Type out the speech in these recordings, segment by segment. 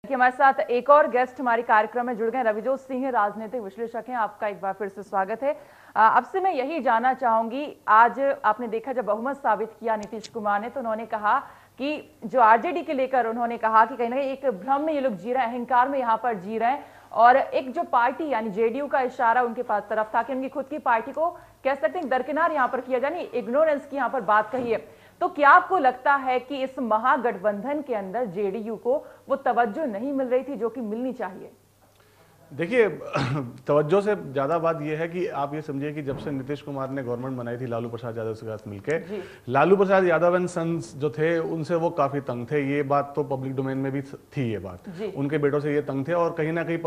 कि हमारे साथ एक और गेस्ट हमारे कार्यक्रम में जुड़ गए रविजोत सिंह, राजनीतिक विश्लेषक हैं। आपका एक बार फिर से स्वागत है। अब से मैं यही जानना चाहूंगी, आज आपने देखा जब बहुमत साबित किया नीतीश कुमार ने, तो उन्होंने कहा कि जो आरजेडी के लेकर उन्होंने कहा कि कहीं ना कहीं एक भ्रम में ये लोग जी रहे हैं, अहंकार में यहाँ पर जी रहे हैं। और एक जो पार्टी यानी जेडीयू का इशारा उनके पास तरफ था कि उनकी खुद की पार्टी को कह सकते हैं दरकिनार यहाँ पर किया जाए, इग्नोरेंस की यहाँ पर बात कही है। तो क्या आपको लगता है कि इस महागठबंधन के अंदर जेडीयू को वो तवज्जो नहीं मिल रही थी जो कि मिलनी चाहिए? देखिए, तवज्जो से ज़्यादा बात यह है कि आप ये समझिए कि जब से नीतीश कुमार ने गवर्नमेंट बनाई थी लालू प्रसाद यादव के साथ मिलकर, लालू प्रसाद यादव एंड सन्स जो थे उनसे वो काफ़ी तंग थे। ये बात तो पब्लिक डोमेन में भी थी, ये बात उनके बेटों से ये तंग थे। और कहीं ना कहीं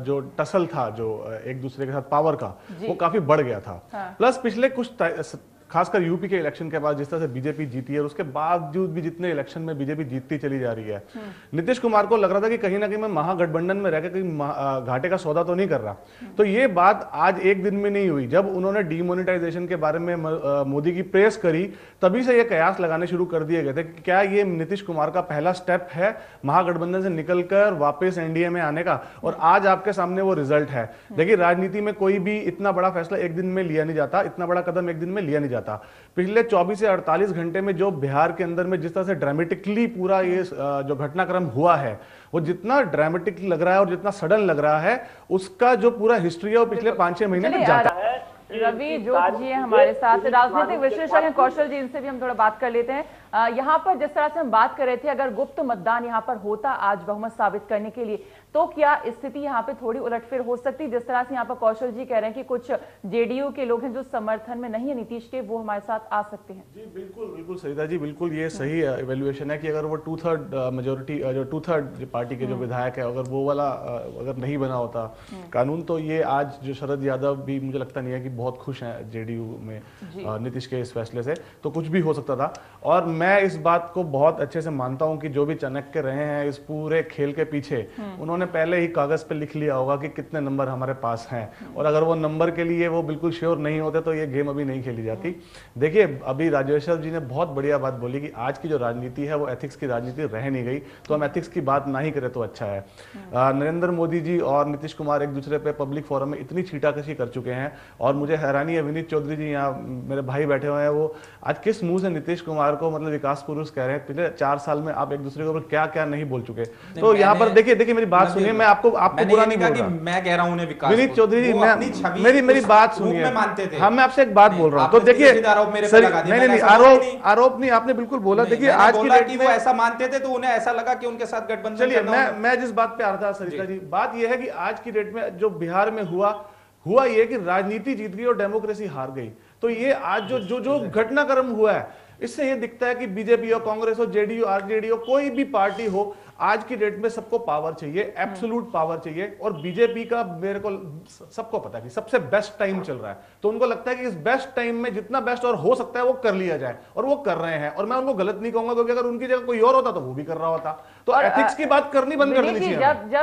जो टसल था जो एक दूसरे के साथ पावर का, वो काफ़ी बढ़ गया था। प्लस पिछले कुछ खासकर यूपी के इलेक्शन के बाद जिस तरह से बीजेपी जीती है और उसके बावजूद भी जितने इलेक्शन में बीजेपी जीतती चली जा रही है, नीतीश कुमार को लग रहा था कि कहीं ना कहीं मैं महागठबंधन में रहकर कहीं घाटे का सौदा तो नहीं कर रहा। तो ये बात आज एक दिन में नहीं हुई। जब उन्होंने डीमोनेटाइजेशन के बारे में मोदी की प्रेस करी, तभी से ये कयास लगाने शुरू कर दिए गए थे कि क्या ये नीतीश कुमार का पहला स्टेप है महागठबंधन से निकलकर वापस एनडीए में आने का। और आज आपके सामने वो रिजल्ट है। देखिए, राजनीति में कोई भी इतना बड़ा फैसला एक दिन में लिया नहीं जाता, इतना बड़ा कदम एक दिन में लिया नहीं जाता। पिछले 24 से 48 घंटे में जो बिहार के अंदर में जिस तरह से ड्रामेटिकली पूरा ये जो घटनाक्रम हुआ है, वो जितना ड्रामेटिक लग रहा है और जितना सडन लग रहा है, उसका जो पूरा हिस्ट्री है वो पिछले 5-6 महीने में जाता है। रवि जोत जी हैं हमारे साथ, राजनीतिक विश्लेषक हैं कौशल जी, इनसे भी हम थोड़ा बात कर लेते हैं। यहाँ पर जिस तरह से हम बात कर रहे थे, अगर गुप्त मतदान यहाँ पर होता आज बहुमत साबित करने के लिए, तो क्या स्थिति यहाँ पे थोड़ी उलटफेर हो सकती? जिस तरह से यहाँ पर कौशल जी कह रहे हैं कि कुछ जेडीयू के लोग हैं जो समर्थन में नहीं है नीतीश के, वो हमारे साथ आ सकते हैं। जी बिल्कुल बिल्कुल सरिता जी, बिल्कुल ये सही इवैल्यूएशन है कि अगर वो 2/3 मेजोरिटी जो 2/3 पार्टी के जो विधायक है, अगर वो वाला अगर नहीं बना होता कानून, तो ये आज जो शरद यादव भी मुझे लगता नहीं है कि बहुत खुश हैं जेडीयू में नीतीश के इस फैसले से, तो कुछ भी हो सकता था। और मैं इस बात को बहुत अच्छे से मानता हूं कि जो भी चाणक्य रहे हैं इस पूरे खेल के पीछे, उन्होंने पहले ही कागज पे लिख लिया होगा कि कितने नंबर हमारे पास हैं, और अगर वो नंबर के लिए वो बिल्कुल श्योर नहीं होते तो ये गेम अभी नहीं खेली जाती। देखिए, अभी राजेश्वर जी ने बहुत बढ़िया बात बोली कि आज की जो राजनीति है वो एथिक्स की राजनीति रह नहीं गई, तो हम एथिक्स की बात ना ही करें तो अच्छा है। नरेंद्र मोदी जी और नीतीश कुमार एक दूसरे पे पब्लिक फोरम में इतनी छीटाकशी कर चुके हैं, और मुझे हैरानी है विनीत चौधरी जी यहाँ मेरे भाई बैठे हुए हैं, वो आज किस मुंह से नीतीश कुमार को मतलब विकास पुरुष कह रहे हैं। पिछले 4 साल में आप एक दूसरे के ऊपर क्या क्या नहीं बोल चुके। तो यहाँ पर देखिए मेरी बात सुनिए, मैं आपको बुरा नहीं बोल रहा, मैं कह रहा हूं उन्हें विकास। विनीत चौधरी जी, मेरी बात सुनिए। हाँ, मैं आपसे एक बात बोल रहा हूँ। तो देखिए, नहीं आरोप नहीं, आपने बिल्कुल बोला। देखिए, आज की डेट में वो ऐसा मानते थे तो उन्हें ऐसा लगा कि उनके साथ गठबंधन। चलिए, मैं जिस बात पे आ रहा था सरिता जी, बात यह है कि आज की डेट में जो बिहार में हुआ ये कि राजनीति जीत गई और डेमोक्रेसी हार गई। तो ये आज जो घटनाक्रम हुआ है, इससे ये दिखता है कि बीजेपी हो, कांग्रेस हो, जेडीयू, आरजेडी हो, कोई भी पार्टी हो, आज की डेट में सबको पावर चाहिए, एब्सोल्यूट पावर चाहिए। और बीजेपी का मेरे को सबको पता है कि सबसे बेस्ट टाइम चल रहा है, तो उनको लगता है कि इस बेस्ट टाइम में जितना बेस्ट और हो सकता है वो कर लिया जाए, और वो कर रहे हैं। और मैं उनको गलत नहीं कहूंगा, क्योंकि अगर उनकी जगह कोई और होता तो वो भी कर रहा होता। तो एथिक्स की बात करनी बंद कर देनी चाहिए।